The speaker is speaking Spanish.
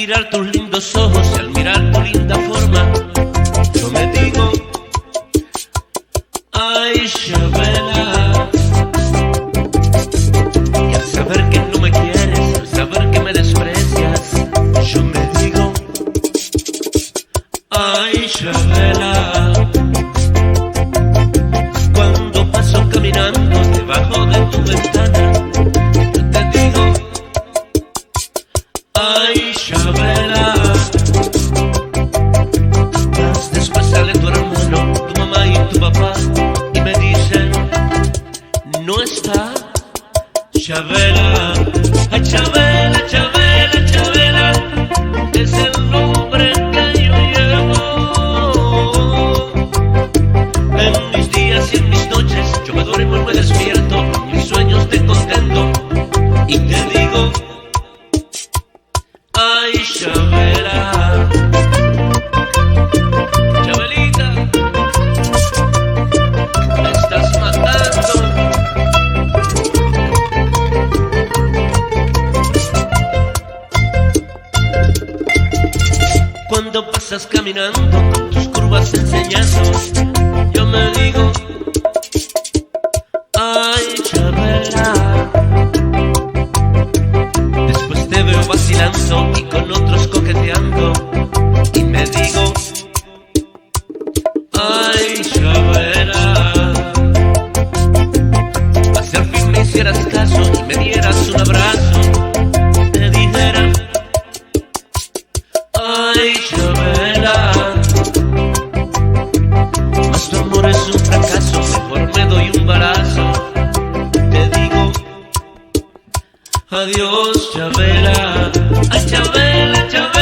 mirar tus lindos ojos y al mirar tu linda forma, yo me digo, ay, Chabela. Y al saber que no me quieres, al saber que me desprecias, yo me digo, ay, Chabela. Cuando paso caminando debajo de tu ventana, yo te digo, ay, Chabela. Después sale tu hermano, tu mamá y tu papá y me dicen, no está Chabela. Ay, Chabela, Chabela, Chabela, es el nombre que yo llevo. En mis días y en mis noches yo me duermo y me despierto, en mis sueños te contento y te digo, ay, Chabela. Chabelita, me estás matando. Cuando pasas caminando con tus curvas enseñando, yo me digo, ay, Chabela. Después te veo vacilando y con otros coqueteando y me digo, ay, Chabela. Si al fin me hicieras caso y me dieras un abrazo, te dijera, ay, Chabela. Mas tu amor es un fracaso, mejor me doy un balazo. Te digo, adiós, Chabela. Ay, Chabela, Chabela.